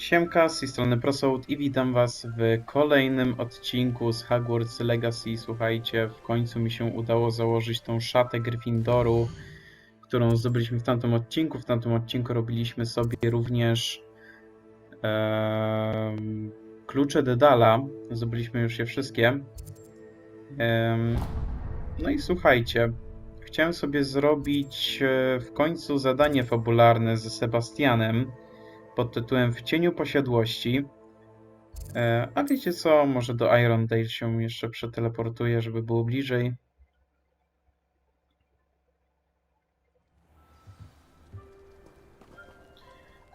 Siemka, z tej strony Prosołd i witam was w kolejnym odcinku z Hogwarts Legacy. Słuchajcie, w końcu mi się udało założyć tą szatę Gryffindoru, którą zdobyliśmy w tamtym odcinku. W tamtym odcinku robiliśmy sobie również klucze Dedala. Zdobyliśmy już je wszystkie. No i słuchajcie, chciałem sobie zrobić w końcu zadanie fabularne ze Sebastianem pod tytułem W cieniu posiadłości. A wiecie co? Może do Irondale się jeszcze przeteleportuję, żeby było bliżej.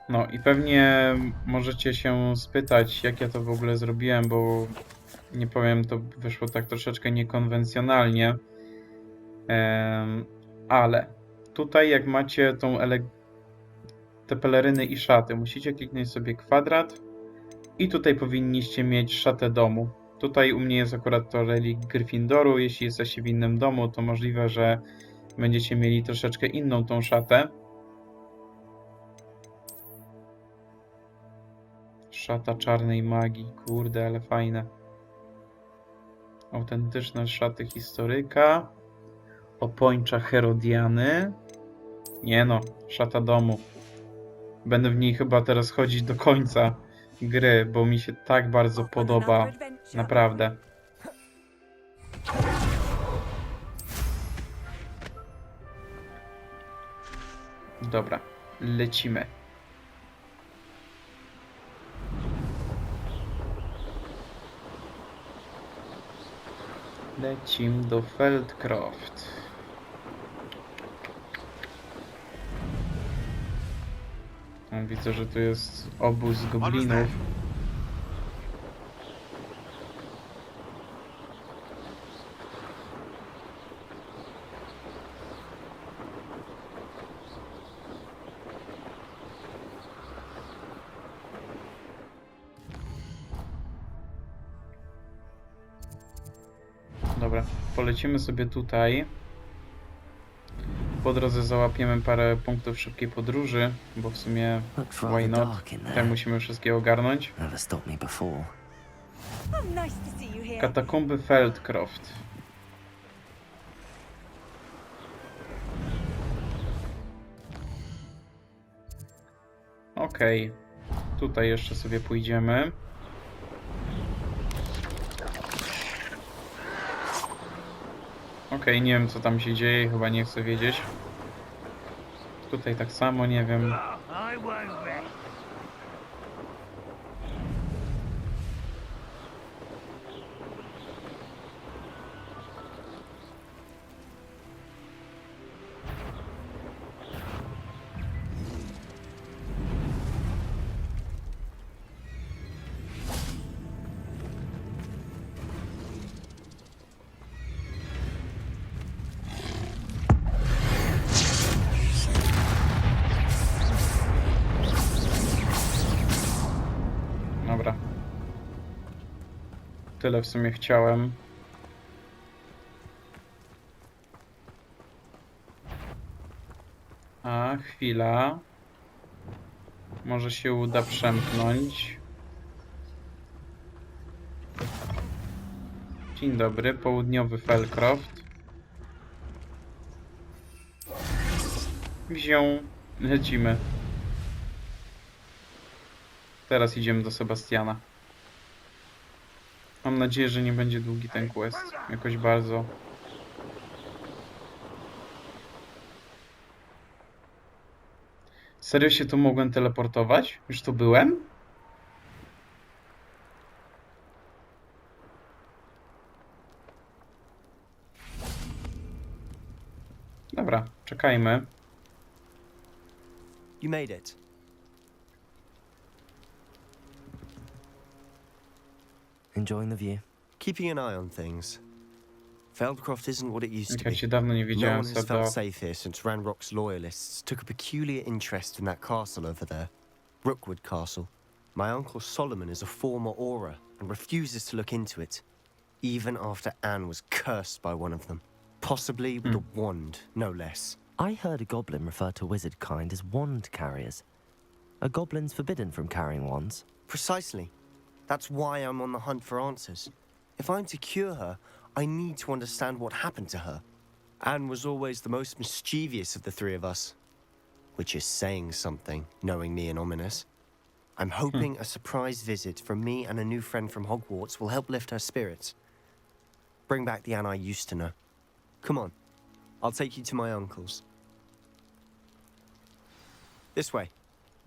No i pewnie możecie się spytać, jak ja to w ogóle zrobiłem, bo nie powiem, to wyszło tak troszeczkę niekonwencjonalnie. Ale tutaj jak macie te peleryny i szaty, musicie kliknąć sobie kwadrat i tutaj powinniście mieć szatę domu. Tutaj u mnie jest akurat to relik Gryffindoru. Jeśli jesteście w innym domu, to możliwe, że będziecie mieli troszeczkę inną tą szatę. Szata czarnej magii. Kurde, ale fajne. Autentyczne szaty historyka. Opończa Herodiany. Nie no, szata domu. Będę w niej chyba teraz chodzić do końca gry, bo mi się tak bardzo podoba. Naprawdę. Dobra, lecimy. Lecimy do Feldcroft. Widzę, że tu jest obóz goblinów. Dobra, polecimy sobie tutaj. Po drodze załapiemy parę punktów szybkiej podróży, bo w sumie why not? Tak musimy wszystkie ogarnąć. Katakumby Feldcroft. Okej, tutaj jeszcze sobie pójdziemy. Okej, nie wiem co tam się dzieje, chyba nie chcę wiedzieć. Tutaj tak samo, nie wiem. Dobra. Tyle w sumie chciałem. A, chwila. Może się uda przemknąć. Dzień dobry, południowy Feldcroft. Wziął, lecimy. Teraz idziemy do Sebastiana. Mam nadzieję, że nie będzie długi ten quest. Jakoś bardzo. Serio się tu mogłem teleportować? Już tu byłem? Dobra, czekajmy. You made it. Enjoying the view? Keeping an eye on things. Feldcroft isn't what it used Jak to ja be. cię dawno nie No widziałem, one has Sado. felt safe here since Ranrock's loyalists took a peculiar interest in that castle over there. Rookwood Castle. My uncle Solomon is a former Auror and refuses to look into it, even after Anne was cursed by one of them. Possibly with a wand, no less. I heard a goblin refer to wizard kind as wand carriers. Are goblins forbidden from carrying wands? Precisely. That's why I'm on the hunt for answers. If I'm to cure her, I need to understand what happened to her. Anne was always the most mischievous of the three of us. Which is saying something, knowing me and ominous. I'm hoping a surprise visit from me and a new friend from Hogwarts will help lift her spirits. Bring back the Anne I used to know. Come on, I'll take you to my uncle's. This way.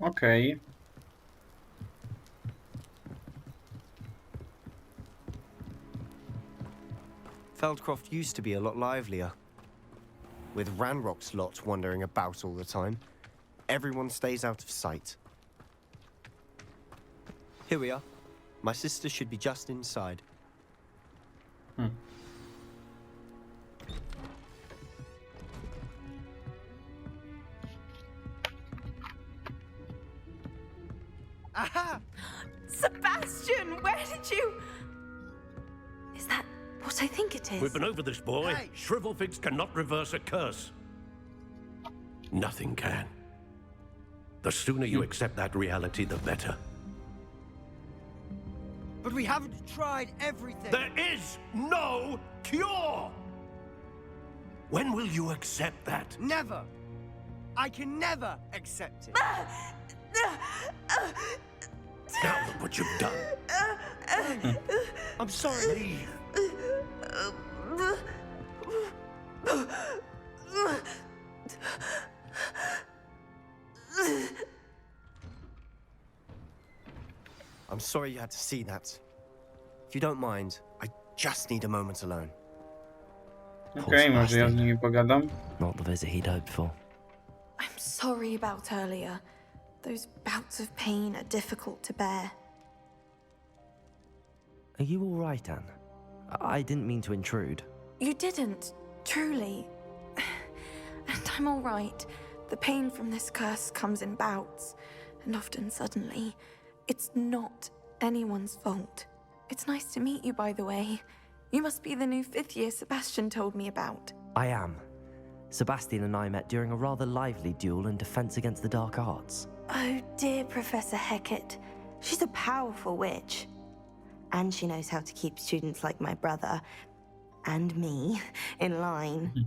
Okej. Feldcroft used to be a lot livelier. With Ranrock's lot wandering about all the time, everyone stays out of sight. Here we are. My sister should be just inside. Aha! Sebastian, where did you... Is that what I think it is? We've been over this, boy. Hey. Shrivelfigs cannot reverse a curse. Nothing can. The sooner you accept that reality, the better. But we haven't tried everything. There is no cure! When will you accept that? Never. I can never accept it. Now look what you've done. I'm sorry. Leave. I'm sorry you had to see that. If you don't mind, I just need a moment alone. Okej, może ja z nimi pogadam. Not the visit he'd hoped for. I'm sorry about earlier. Those bouts of pain are difficult to bear. Are you all right, Anne? I didn't mean to intrude. You didn't, truly. And I'm all right. The pain from this curse comes in bouts, and often suddenly. It's not anyone's fault. It's nice to meet you, by the way. You must be the new 5th year Sebastian told me about. I am. Sebastian and I met during a rather lively duel in Defense Against the Dark Arts. Oh dear, Professor Hecat. She's a powerful witch. And she knows how to keep students like my brother, and me, in line.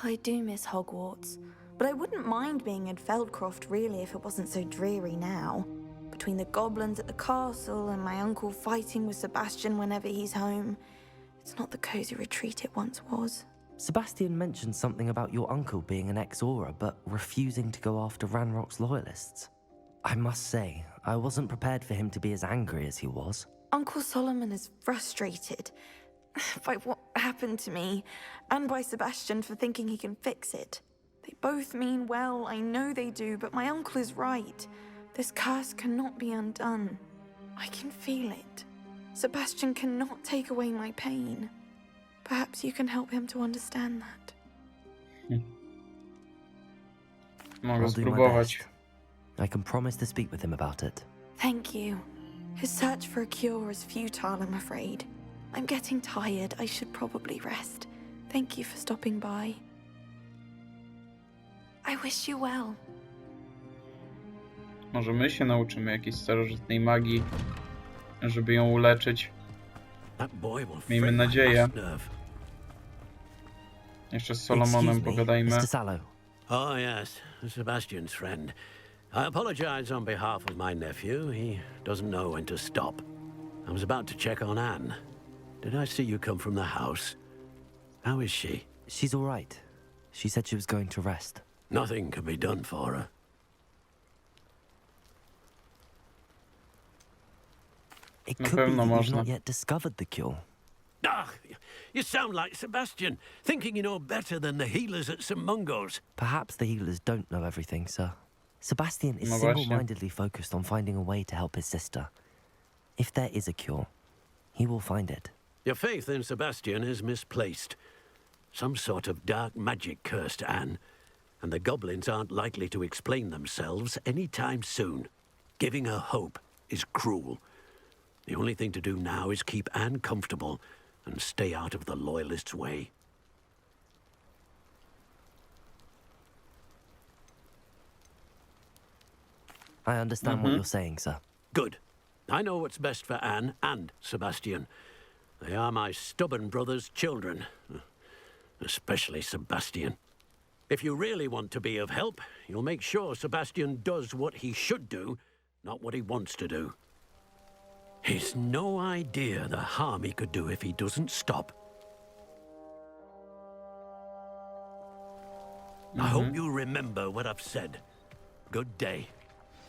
I do miss Hogwarts, but I wouldn't mind being in Feldcroft really if it wasn't so dreary now. Between the goblins at the castle and my uncle fighting with Sebastian whenever he's home, it's not the cozy retreat it once was. Sebastian mentioned something about your uncle being an ex-Auror, but refusing to go after Ranrock's loyalists. I must say, I wasn't prepared for him to be as angry as he was. Uncle Solomon is frustrated by what happened to me, and by Sebastian for thinking he can fix it. They both mean well, I know they do, but my uncle is right. This curse cannot be undone. I can feel it. Sebastian cannot take away my pain. Perhaps you can help him to understand that. Mogę I'll do my spróbować. best. I can promise to speak with him about it. Thank you. His search for a cure is futile, I'm afraid. I'm getting tired. I should probably rest. Thank you for stopping by. I wish you well. Może my się nauczymy jakiejś starożytnej magii, żeby ją uleczyć. That boy will Miejmy fret my nadzieję. last nerve. Jeszcze z Solomonem Excuse me, pogadajmy. Mr. Sallow. Oh, yes, Sebastian's friend. I apologize on behalf of my nephew. He doesn't know when to stop. I was about to check on Anne. Did I see you come from the house? How is she? She's all right. She said she was going to rest. Nothing can be done for her. It Na could be pewno that you've można. not yet discovered the cure. Ah, you sound like Sebastian, thinking you know better than the healers at St. Mungo's. Perhaps the healers don't know everything, sir. Sebastian is No właśnie. single-mindedly focused on finding a way to help his sister. If there is a cure, he will find it. Your faith in Sebastian is misplaced. Some sort of dark magic cursed Anne, and the goblins aren't likely to explain themselves any time soon. Giving her hope is cruel. The only thing to do now is keep Anne comfortable and stay out of the Loyalists' way. I understand what you're saying, sir. Good. I know what's best for Anne and Sebastian. They are my stubborn brother's children. Especially Sebastian. If you really want to be of help, you'll make sure Sebastian does what he should do, not what he wants to do. He's no idea the harm he could do if he doesn't stop. I hope you remember what I've said. Good day.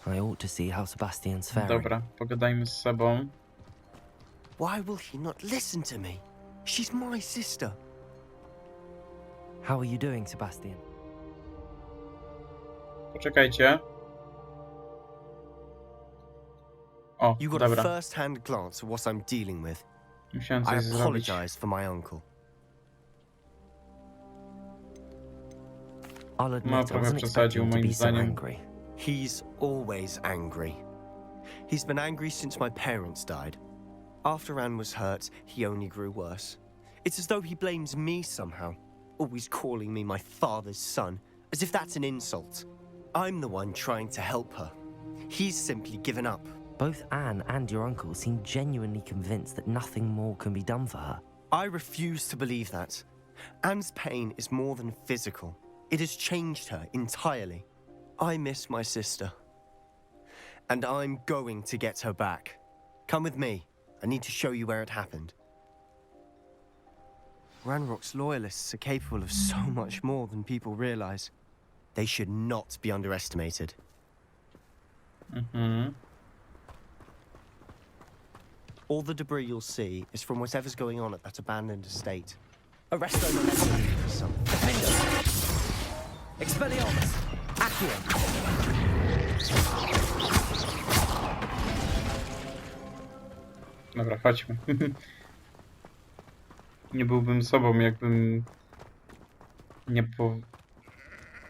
I ought to see how Sebastian's faring. Dobra, pogadajmy z sobą. Why will he not listen to me? She's my sister. How are you doing, Sebastian? Poczekajcie. O, You got a dobra. first-hand glance at what I'm dealing with. Musiałem I coś zrobić. apologize for my uncle. I'll No, admit I trochę wasn't przesadził, expecting to moim be so zdaniem. angry. He's always angry. He's been angry since my parents died. After Anne was hurt, he only grew worse. It's as though he blames me somehow, always calling me my father's son, as if that's an insult. I'm the one trying to help her. He's simply given up. Both Anne and your uncle seem genuinely convinced that nothing more can be done for her. I refuse to believe that. Anne's pain is more than physical. It has changed her entirely. I miss my sister. And I'm going to get her back. Come with me. I need to show you where it happened. Ranrock's loyalists are capable of so much more than people realize. They should not be underestimated. All the debris you'll see is from whatever's going on at that abandoned estate. Arrest those men. Expelliarmus! Accio! Dobra, chodźmy. Nie byłbym sobą, jakbym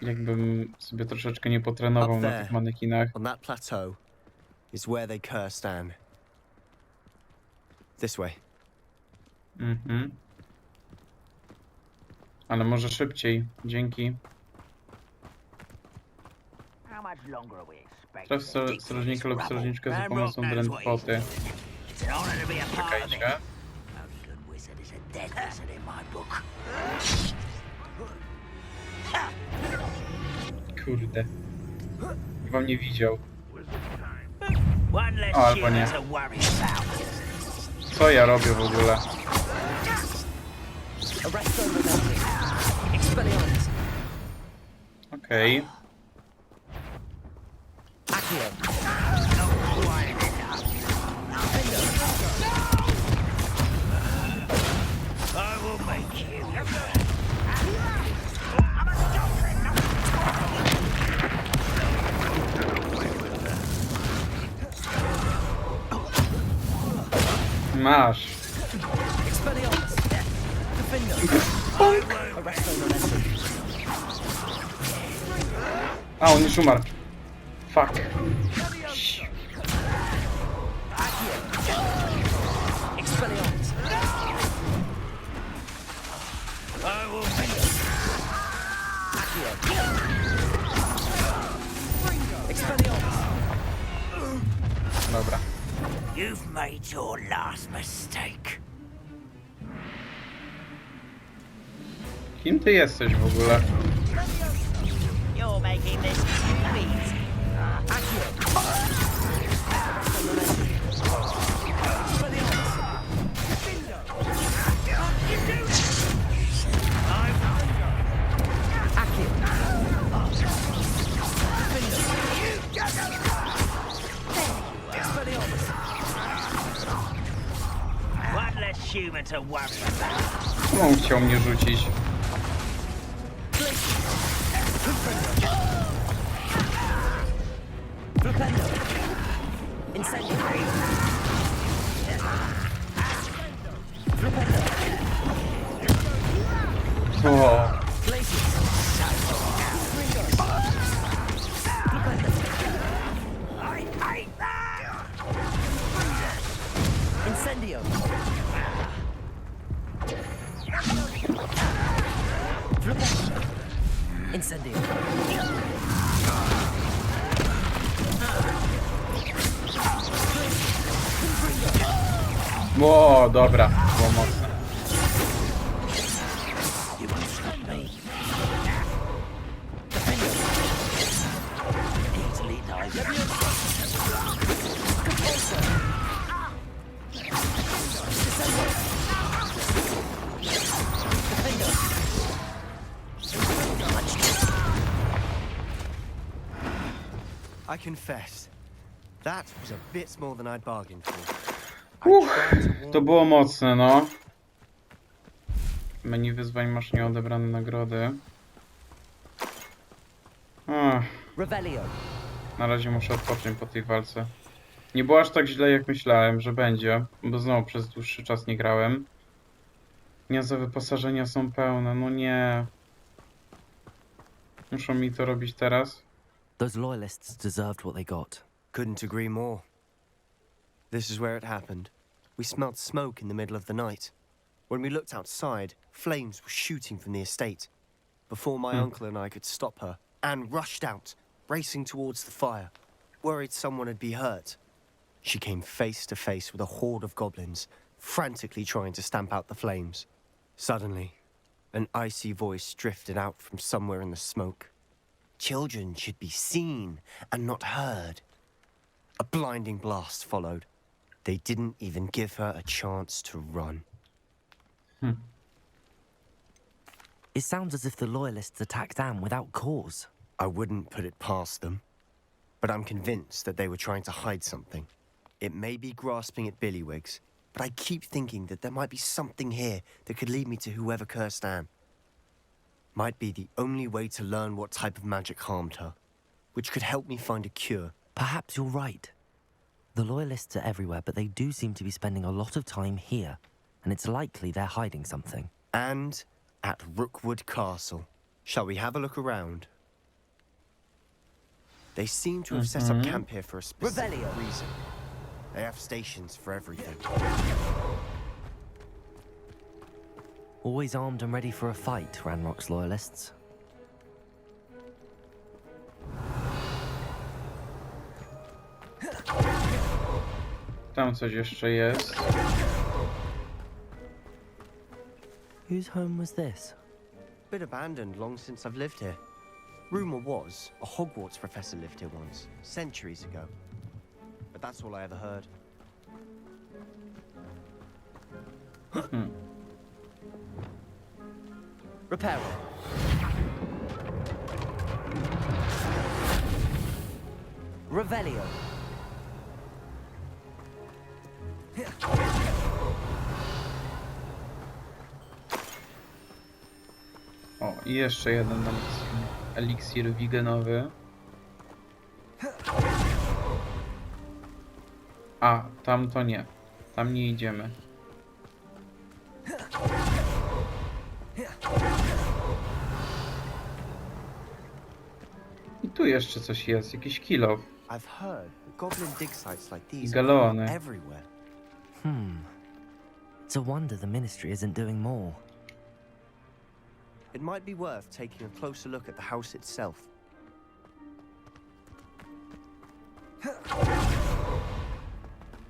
jakbym sobie troszeczkę nie potrenował Up na there, tych manekinach. on that plateau, is where they cursed Anne. This way. Ale może szybciej. Dzięki. Traf strażnika lub strażniczkę za pomocą drętwoty. Czekajcie. Kurde. Chyba mnie widział. O, albo nie. Co ja robię w ogóle? Okej. Masz. A, on już umarł. Fuck. Dobra. You've made your last mistake. Kim ty jesteś w ogóle? You're making this too easy. One less human to worry about. On chciał mnie rzucić. O. Incendio! Incendio! Ło, dobra, było mocne. You won't stop me. Easily dive. I confess, that was a bit more than I'd bargained for. To było mocne, no. Menu wyzwań, masz nieodebrane nagrody. Ach, Revelio. na razie muszę odpocząć po tej walce. Nie było aż tak źle, jak myślałem, że będzie, bo znowu przez dłuższy czas nie grałem. Gniazda wyposażenia są pełne, no nie. Muszą mi to robić teraz. Those loyalists deserved what they got. Couldn't agree more. This is where it happened. We smelled smoke in the middle of the night. When we looked outside, flames were shooting from the estate. Before my uncle and I could stop her, Anne rushed out, racing towards the fire, worried someone had been hurt. She came face to face with a horde of goblins, frantically trying to stamp out the flames. Suddenly, an icy voice drifted out from somewhere in the smoke. Children should be seen and not heard. A blinding blast followed. They didn't even give her a chance to run. It sounds as if the loyalists attacked Anne without cause. I wouldn't put it past them, but I'm convinced that they were trying to hide something. It may be grasping at billywhigs, but I keep thinking that there might be something here that could lead me to whoever cursed Anne. Might be the only way to learn what type of magic harmed her, which could help me find a cure. Perhaps you're right. The loyalists are everywhere, but they do seem to be spending a lot of time here, and it's likely they're hiding something. And at Rookwood Castle. Shall we have a look around? They seem to have set up camp here for a specific reason. They have stations for everything. Always armed and ready for a fight, Ranrock's loyalists. Tam coś jeszcze jest. Whose home was this? Been abandoned long since I've lived here. Rumor was a Hogwarts professor lived here once, centuries ago. But that's all I ever heard. Reparo. Revelio. O, i jeszcze jeden eliksir wigenowy. A, tam to nie. Tam nie idziemy. I tu jeszcze coś jest, jakiś kill-off. I've heard that goblin dig sites like these Galony. are everywhere. It's a wonder the Ministry isn't doing more. It might be worth taking a closer look at the house itself.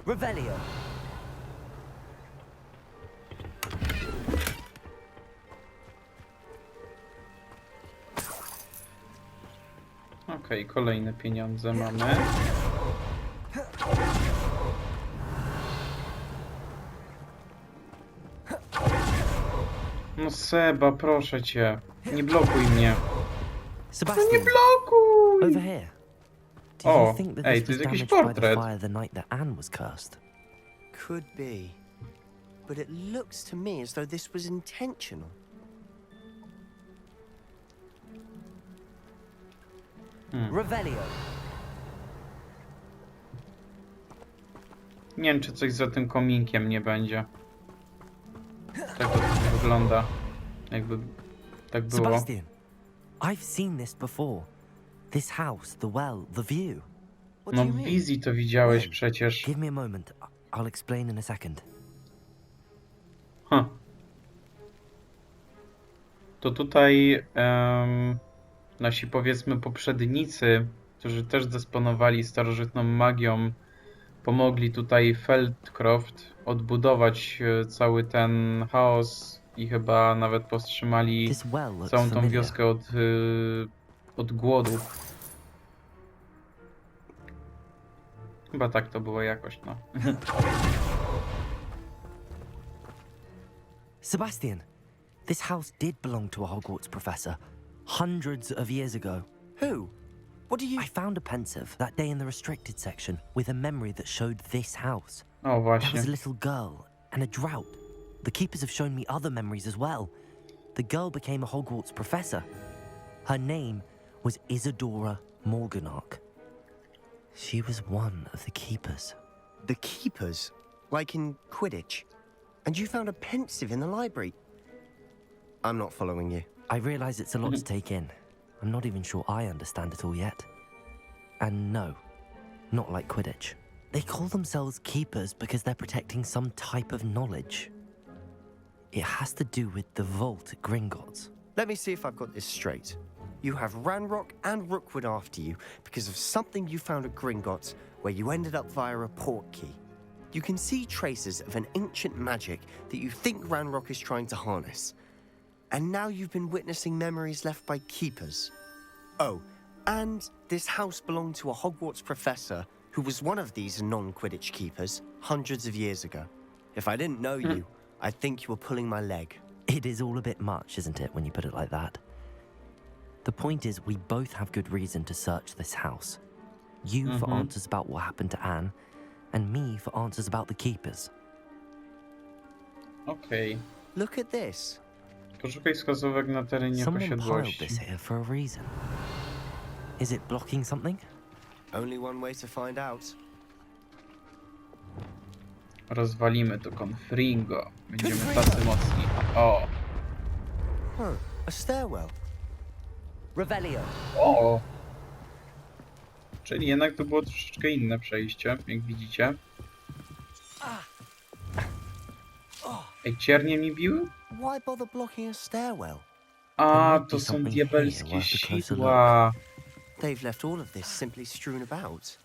Revelio. Okej, kolejne pieniądze mamy. No Seba, proszę cię. Nie blokuj mnie. Sebastian, Nie blokuj! over here. Do O, you think that ej, this to was jest jakiś damaged by the portret. fire the night that Anne was cursed? Could be. But it looks to me as though this was intentional. Revelio. Nie wiem, czy coś za tym kominkiem nie będzie. Tak to wygląda. Jakby tak było. Sebastian, I've seen this before. This house, the well, the view. What No do you w mean? wizji to widziałeś przecież. Give me a moment. I'll explain in a second. To tutaj nasi, powiedzmy, poprzednicy, którzy też dysponowali starożytną magią, pomogli tutaj Feldcroft odbudować cały ten chaos i chyba nawet powstrzymali This well looks całą tą familiar. wioskę od głodu. Chyba tak to było jakoś, no. Sebastian, this house did belong to a Hogwarts professor hundreds of years ago. Who? What do you... I found a pensive that day in the restricted section with a memory that showed this house. O, There właśnie. was a little girl and a drought. The keepers have shown me other memories as well. The girl became a Hogwarts professor. Her name was Isadora Morganach. She was one of the keepers. The keepers? Like in Quidditch? And you found a pensive in the library? I'm not following you. I realize it's a lot to take in. I'm not even sure I understand it all yet. And no, not like Quidditch. They call themselves keepers because they're protecting some type of knowledge. It has to do with the vault at Gringotts. Let me see if I've got this straight. You have Ranrock and Rookwood after you because of something you found at Gringotts where you ended up via a port key. You can see traces of an ancient magic that you think Ranrock is trying to harness. And now you've been witnessing memories left by keepers. Oh, and this house belonged to a Hogwarts professor who was one of these non-Quidditch keepers hundreds of years ago. If I didn't know you, I'd think you were pulling my leg. It is all a bit much, isn't it, when you put it like that? The point is, we both have good reason to search this house. You for answers about what happened to Anne, and me for answers about the keepers. Okej. Look at this. Poszukaj wskazówek na terenie Someone piled posiadłości. this here for a reason. Is it blocking something? Only one way to find out. Rozwalimy to Confringo. Będziemy tacy mocni. O! Huh, a stairwell. Revelio. O! Czyli jednak to było troszeczkę inne przejście, jak widzicie. Ej, ciernie mi biły? Why bother blocking a stairwell? A, might to be są something diabelskie here, we'll have to closer sidła. They've left all of this simply strewn about.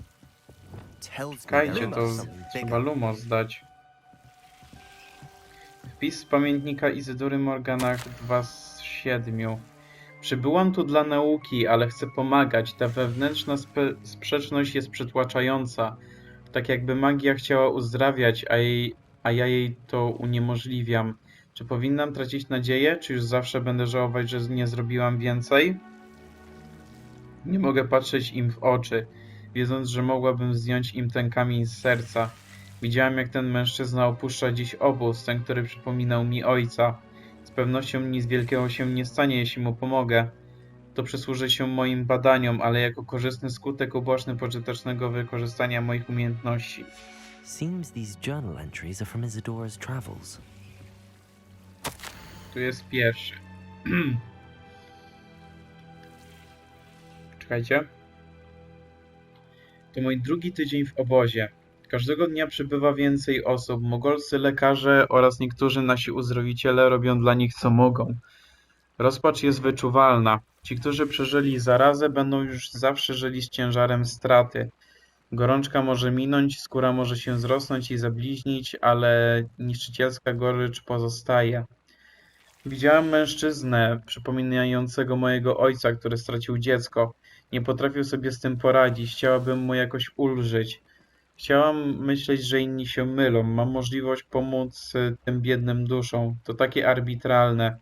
Tells me Czekajcie, there to must be something trzeba bigger. Lumos zdać. Wpis z pamiętnika Izydory Morganach 2 z 7. Przybyłam tu dla nauki, ale chcę pomagać. Ta wewnętrzna sprzeczność jest przytłaczająca. Tak jakby magia chciała uzdrawiać, a ja jej to uniemożliwiam. Czy powinnam tracić nadzieję? Czy już zawsze będę żałować, że nie zrobiłam więcej? Nie mogę patrzeć im w oczy, wiedząc, że mogłabym zdjąć im ten kamień z serca. Widziałam, jak ten mężczyzna opuszcza dziś obóz, ten, który przypominał mi ojca. Z pewnością nic wielkiego się nie stanie, jeśli mu pomogę. To przysłuży się moim badaniom, ale jako korzystny skutek uboczny pożytecznego wykorzystania moich umiejętności. Seems these journal entries are from Isadora's travels. Tu jest pierwszy. Czekajcie. To mój drugi tydzień w obozie. Każdego dnia przybywa więcej osób. Mogolscy lekarze oraz niektórzy nasi uzdrowiciele robią dla nich co mogą. Rozpacz jest wyczuwalna. Ci, którzy przeżyli zarazę, będą już zawsze żyli z ciężarem straty. Gorączka może minąć, skóra może się zrosnąć i zabliźnić, ale niszczycielska gorycz pozostaje. Widziałem mężczyznę przypominającego mojego ojca, który stracił dziecko. Nie potrafił sobie z tym poradzić. Chciałabym mu jakoś ulżyć. Chciałam myśleć, że inni się mylą. Mam możliwość pomóc tym biednym duszom. To takie arbitralne,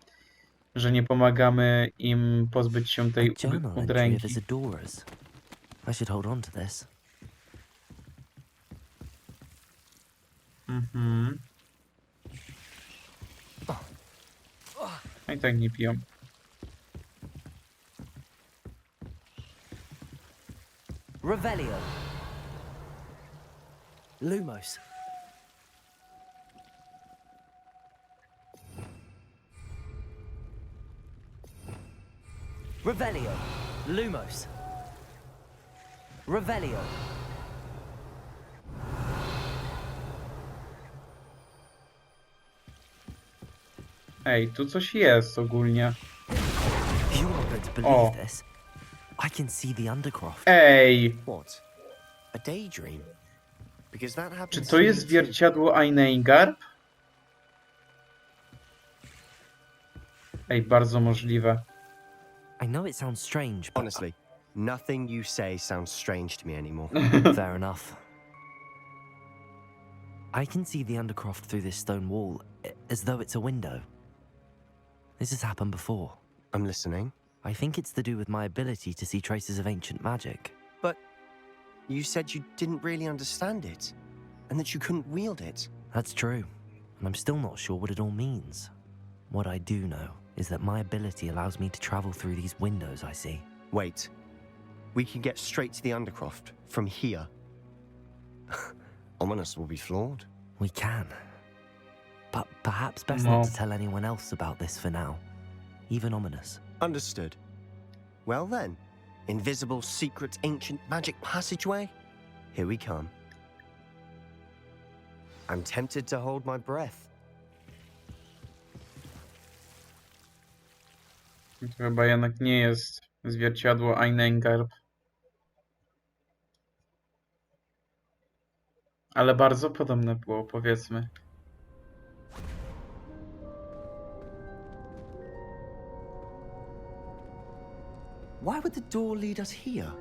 że nie pomagamy im pozbyć się tej A journal entry of udręki. Isadora's. I should hold on to this. No i tak nie piją. Revelio. Lumos. Revelio. Lumos. Revelio. Ej, tu coś jest ogólnie. You aren't going to believe Oh. this. I can see the Undercroft. Ej! What? A daydream? because that Czy happens to to jest me too. zwierciadło Einengarb? Ej, bardzo możliwe. I know it sounds strange, but Honestly, nothing you say sounds strange to me anymore. fair enough. I can see the Undercroft through this stone wall, as though it's a window. This has happened before. I'm listening. I think it's to do with my ability to see traces of ancient magic. But you said you didn't really understand it, and that you couldn't wield it. That's true, and I'm still not sure what it all means. What I do know is that my ability allows me to travel through these windows I see. Wait. We can get straight to the Undercroft from here. Ominous will be flawed. We can. But perhaps best No. not to tell anyone else about this for now. Even Ominous. Understood. Well then, invisible, secret, ancient magic passageway? Here we come. I'm tempted to hold my breath. To chyba jednak nie jest zwierciadło Einengarb. Ale bardzo podobne było, powiedzmy. Why would the door lead us here?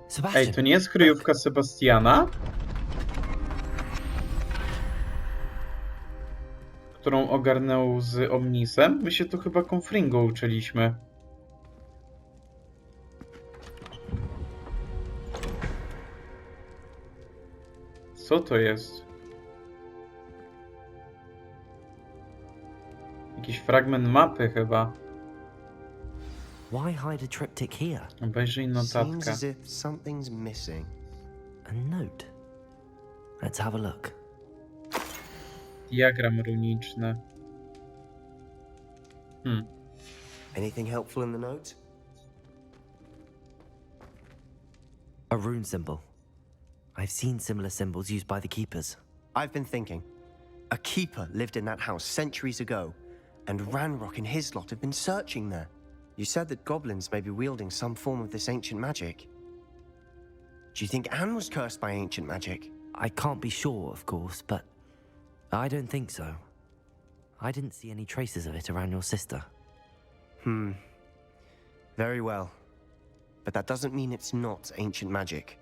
Sebastian! Ej, to nie jest kryjówka Sebastiana? Którą ogarnął z Omnisem? My się tu chyba Confringo uczyliśmy. Co to jest? Jakiś fragment mapy chyba. Why hide a triptych here? Obejrzyj Seems notatkę. as if something's missing. A note. Let's have a look. Diagram runiczny. Anything helpful in the note? A rune symbol. I've seen similar symbols used by the keepers. I've been thinking. A keeper lived in that house centuries ago, and Ranrock and his lot have been searching there. You said that goblins may be wielding some form of this ancient magic. Do you think Anne was cursed by ancient magic? I can't be sure, of course, but I don't think so. I didn't see any traces of it around your sister. Very well. But that doesn't mean it's not ancient magic.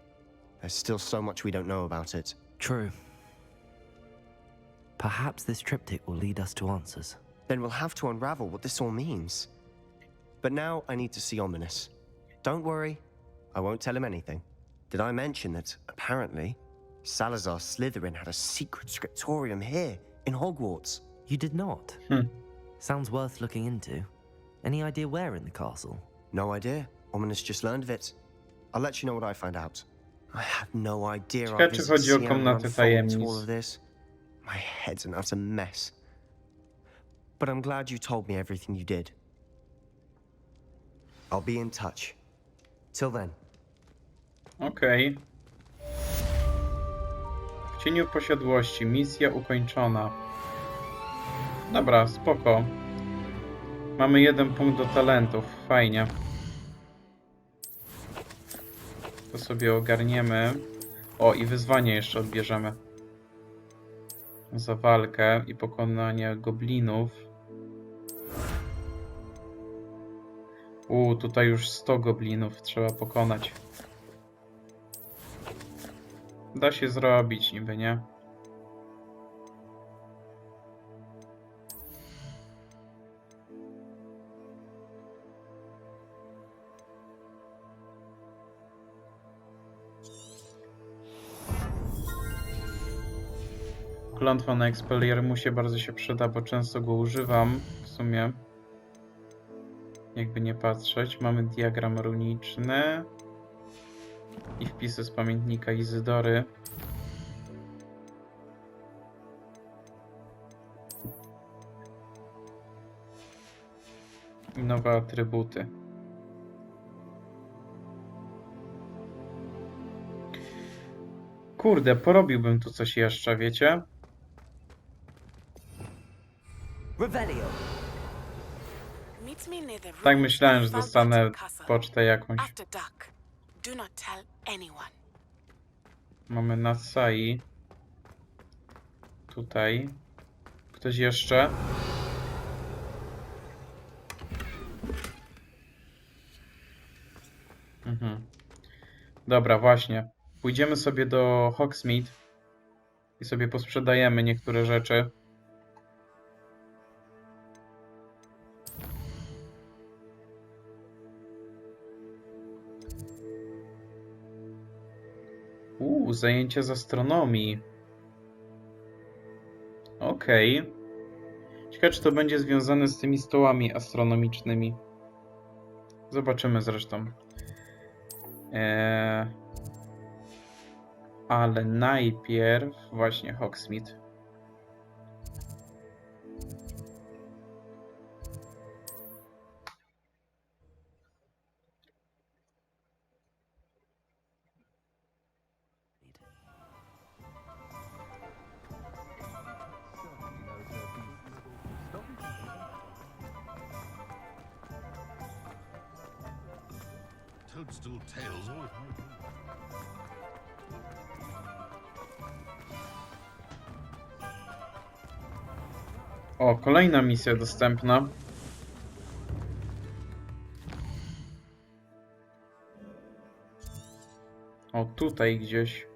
There's still so much we don't know about it. True. Perhaps this triptych will lead us to answers. Then we'll have to unravel what this all means. But now I need to see Ominous. Don't worry, I won't tell him anything. Did I mention that, apparently, Salazar Slytherin had a secret scriptorium here, in Hogwarts? You did not? Sounds worth looking into. Any idea where in the castle? No idea. Ominous just learned of it. I'll let you know what I find out. I have no idea Ciekawe, our czy visit chodzi o to Cieniu komnatę unfolds tajemnic. all of this. My head's an utter mess. But I'm glad you told me everything you did. I'll be in touch. Till then. Okej. W cieniu posiadłości. Misja ukończona. Dobra, spoko. Mamy 1 punkt do talentów. Fajnie. To sobie ogarniemy. O, i wyzwanie jeszcze odbierzemy. Za walkę i pokonanie goblinów. Tutaj już 100 goblinów trzeba pokonać. Da się zrobić niby, nie? Klątwa na Expelliarmusie bardzo się przyda, bo często go używam w sumie. Jakby nie patrzeć. Mamy diagram runiczny. I wpisy z pamiętnika Izydory. I nowe atrybuty. Kurde, porobiłbym tu coś jeszcze, wiecie? Tak myślałem, że dostanę pocztę jakąś. After dark. Do not tell anyone. Mamy Nasai. Tutaj. Ktoś jeszcze? Dobra, właśnie. Pójdziemy sobie do Hogsmeade i sobie posprzedajemy niektóre rzeczy. Zajęcia z astronomii. Okej. Ciekawe, czy to będzie związane z tymi stołami astronomicznymi. Zobaczymy zresztą. Ale najpierw właśnie Hogsmeade. Toadstool tails always. O, kolejna misja dostępna. O, tutaj gdzieś.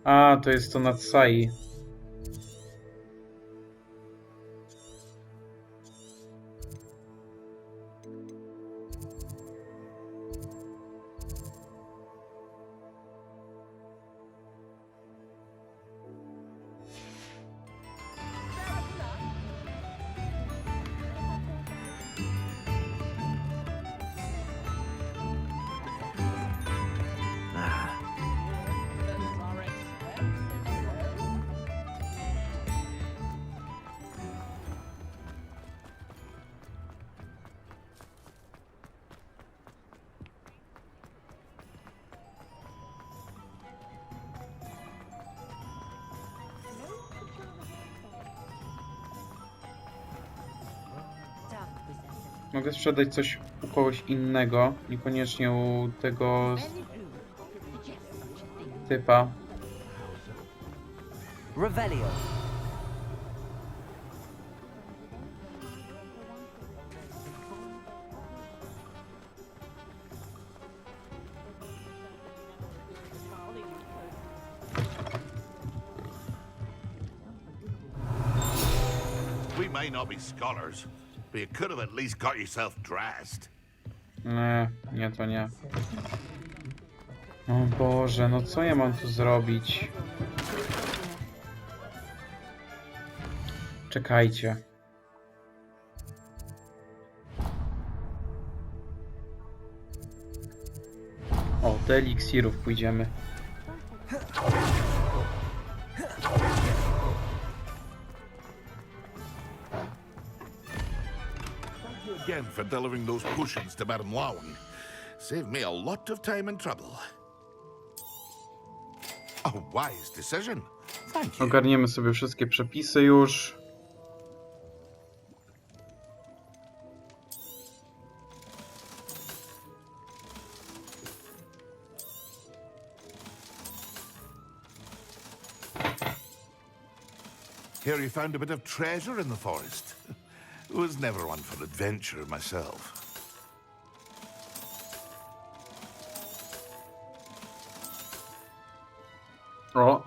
A, to jest to nad Sai. Mogę sprzedać coś u kogoś innego, niekoniecznie u tego typa. Revelio. We may not be scholars, but you could have at least got yourself dressed. Nie, to nie. O Boże, no co ja mam tu zrobić? Czekajcie. O, do eliksirów pójdziemy. Again for delivering those potions to Madame Lowen. Saved me a lot of time and trouble. A wise decision. Thank you. Ogarniemy sobie wszystkie przepisy już. Here you found a bit of treasure in the forest. Was never one for adventure myself. O,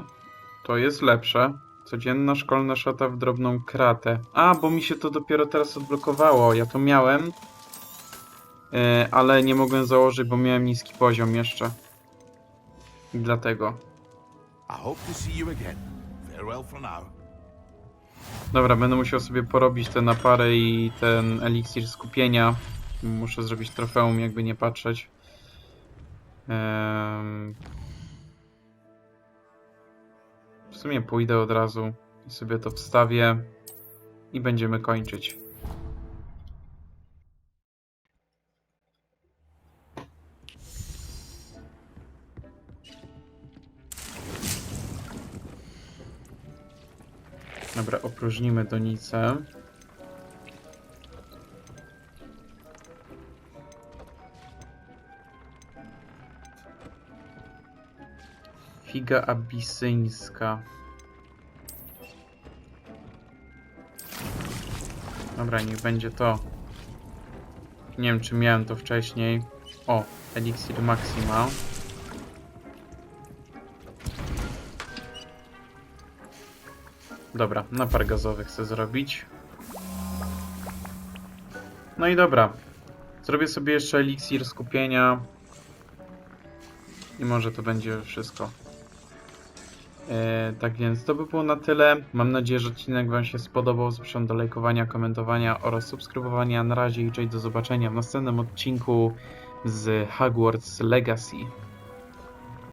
to jest lepsze. Codzienna szkolna szata w drobną kratę. A, bo mi się to dopiero teraz odblokowało. Ja to miałem, ale nie mogłem założyć, bo miałem niski poziom jeszcze. I dlatego. I hope to see you again. Farewell for now. Dobra, będę musiał sobie porobić te napary i ten eliksir skupienia. Muszę zrobić trofeum, jakby nie patrzeć. W sumie pójdę od razu i sobie to wstawię i będziemy kończyć. Dobra, opróżnimy donicę. Figa abisyńska. Dobra, niech będzie to. Nie wiem, czy miałem to wcześniej. O, eliksir Maxima. Dobra, napar gazowy chcę zrobić. No i dobra. Zrobię sobie jeszcze eliksir skupienia. I może to będzie wszystko. Tak więc to by było na tyle. Mam nadzieję, że odcinek Wam się spodobał. Zapraszam do lajkowania, komentowania oraz subskrybowania. Na razie i cześć, do zobaczenia w następnym odcinku z Hogwarts Legacy.